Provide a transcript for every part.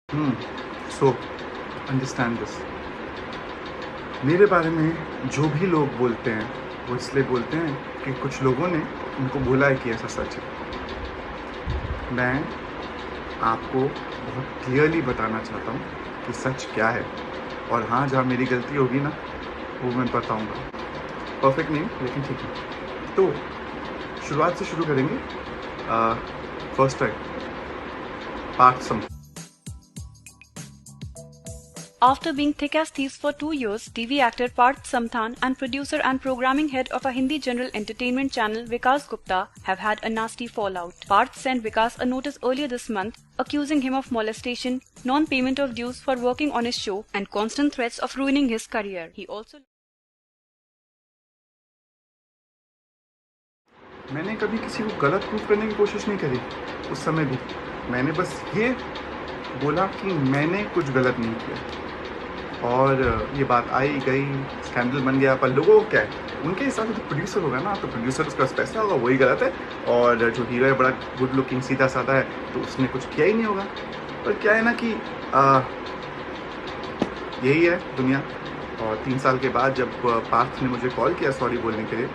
So understand this. मेरे बारे में जो भी लोग बोलते हैं वो इसलिए बोलते हैं कि कुछ लोगों ने उनको बोला है कि ऐसा सच है। मैं आपको बहुत क्लियरली बताना चाहता हूँ कि सच क्या है, और हाँ, जहाँ मेरी गलती होगी ना वो मैं बताऊँगा। परफेक्ट नहीं लेकिन ठीक है। तो शुरुआत से शुरू करेंगे। First time Partha some. After being thick as thieves for 2 years, TV actor Parth Samthan and producer and programming head of a Hindi general entertainment channel Vikas Gupta have had a nasty fallout. Parth sent Vikas a notice earlier this month accusing him of molestation, non-payment of dues for working on his show, and constant threats of ruining his career. He also मैंने कभी किसी को गलत proof करने की कोशिश नहीं करी। उस समय भी मैंने बस ये बोला कि मैंने कुछ गलत नहीं किया, और ये बात आई गई, स्कैंडल बन गया। पर लोगों को क्या है, उनके हिसाब से तो प्रोड्यूसर होगा ना, तो प्रोड्यूसर उसका पैसा होगा, वही गलत है। और जो हीरो है बड़ा गुड लुकिंग सीधा साधा है, तो उसने कुछ किया ही नहीं होगा। पर क्या है ना कि यही है दुनिया। और 3 साल के बाद जब पार्थ ने मुझे कॉल किया सॉरी बोलने के लिए,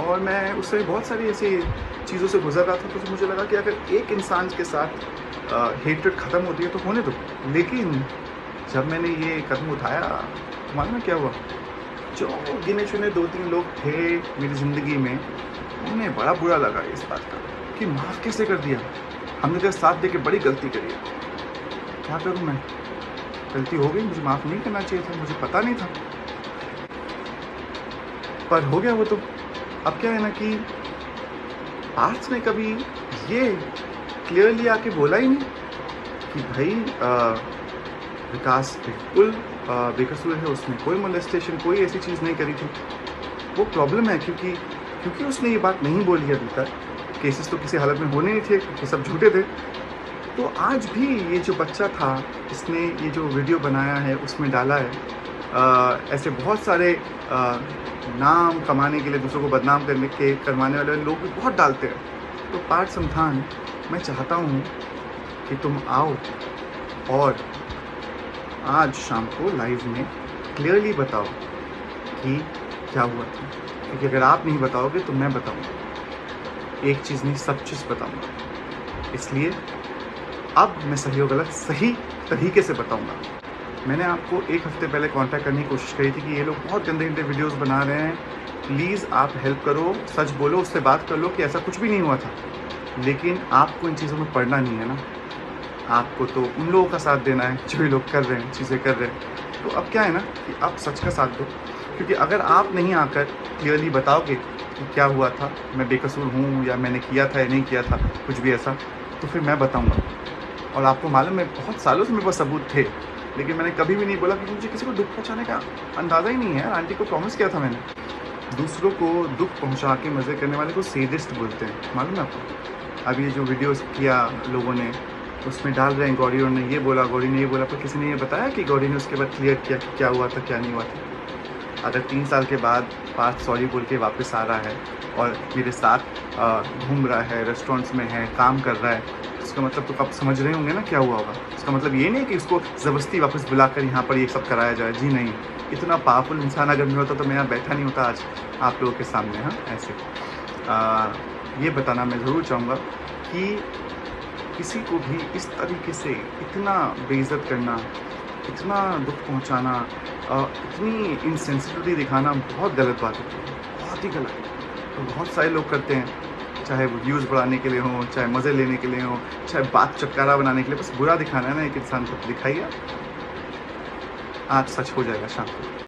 और मैं उससे बहुत सारी ऐसी चीज़ों से गुजर रहा था, तो मुझे लगा कि अगर एक इंसान के साथ हेट्रेड ख़त्म होती है तो होने दो। लेकिन जब मैंने ये कदम उठाया, तो मालूम है क्या हुआ? जो गिने चुने 2-3 लोग थे मेरी ज़िंदगी में, उन्हें बड़ा बुरा लगा इस बात का कि माफ़ कैसे कर दिया, हमने तेरा साथ दे के बड़ी गलती करी है। क्या करूँ मैं? गलती हो गई, मुझे माफ़ नहीं करना चाहिए था, मुझे पता नहीं था, पर हो गया वो तो। अब क्या है ना कि पार्थ ने कभी ये क्लियरली आके बोला ही नहीं कि भाई विकास बिल्कुल बेकसूर है, उसने कोई मोलेस्टेशन, कोई ऐसी चीज़ नहीं करी थी। वो प्रॉब्लम है क्योंकि उसने ये बात नहीं बोली अभी तक। केसेस तो किसी हालत में होने नहीं थे क्योंकि सब झूठे थे। तो आज भी ये जो बच्चा था, इसने ये जो वीडियो बनाया है उसमें डाला है ऐसे बहुत सारे नाम कमाने के लिए, दूसरों को बदनाम करवाने वाले लोग भी बहुत डालते हैं। तो पार्थ समथान, मैं चाहता हूँ कि तुम आओ और आज शाम को लाइव में क्लियरली बताओ कि क्या हुआ था। क्योंकि अगर आप नहीं बताओगे तो मैं बताऊँगा। एक चीज़ नहीं, सब चीज़ बताऊँगा। इसलिए अब मैं सही और गलत सही तरीके से बताऊँगा। मैंने आपको 1 हफ्ते पहले कांटेक्ट करने की कोशिश करी थी कि ये लोग बहुत गंदे गंदे वीडियोस बना रहे हैं, प्लीज़ आप हेल्प करो, सच बोलो, उससे बात कर लो कि ऐसा कुछ भी नहीं हुआ था। लेकिन आपको इन चीज़ों में पड़ना नहीं है ना, आपको तो उन लोगों का साथ देना है जो ये लोग कर रहे हैं, चीज़ें कर रहे हैं। तो अब क्या है ना कि आप सच का साथ दो, क्योंकि अगर आप नहीं आकर क्लियरली बताओगे कि क्या हुआ था, मैं बेकसूर हूँ या मैंने किया था या नहीं किया था कुछ भी ऐसा, तो फिर मैं बताऊँगा। और आपको मालूम है बहुत सालों से मेरे पास सबूत थे, लेकिन मैंने कभी भी नहीं बोला क्योंकि मुझे किसी को दुख पहुंचाने का अंदाज़ा ही नहीं है। आंटी को प्रॉमिस किया था मैंने। दूसरों को दुख पहुंचा के मज़े करने वाले को सैडिस्ट बोलते हैं, मालूम है आपको? अब ये जो वीडियोस किया लोगों ने, उसमें डाल रहे हैं गौरी ने ये बोला, गौरी ने ये बोला, पर किसी ने ये बताया कि गौरी ने उसके बाद क्लियर किया कि क्या हुआ था क्या नहीं हुआ था। अगर 3 साल के बाद पार्थ सॉरी बोल के वापस आ रहा है और मेरे साथ घूम रहा है, रेस्टोरेंट्स में है, काम कर रहा है, उसका मतलब तो आप समझ रहे होंगे ना क्या हुआ होगा। उसका मतलब ये नहीं कि उसको ज़बरदस्ती वापस बुलाकर यहाँ पर ये सब कराया जाए। जी नहीं, इतना पावरफुल इंसान अगर मैं होता तो मैं यहाँ बैठा नहीं होता आज आप लोगों के सामने। हाँ, ऐसे ये बताना मैं ज़रूर चाहूँगा कि किसी को भी इस तरीके से इतना बेइज्जत करना, इतना दुख पहुँचाना, इतनी इनसेंसिटिविटी दिखाना बहुत गलत बात होती है, बहुत ही गलत। तो बहुत सारे लोग करते हैं, चाहे वो व्यूज़ बढ़ाने के लिए हों, चाहे मज़े लेने के लिए हों, चाहे बात चटकारा बनाने के लिए, बस बुरा दिखाना है ना एक इंसान को, दिखाइए। आज सच हो जाएगा शाम को।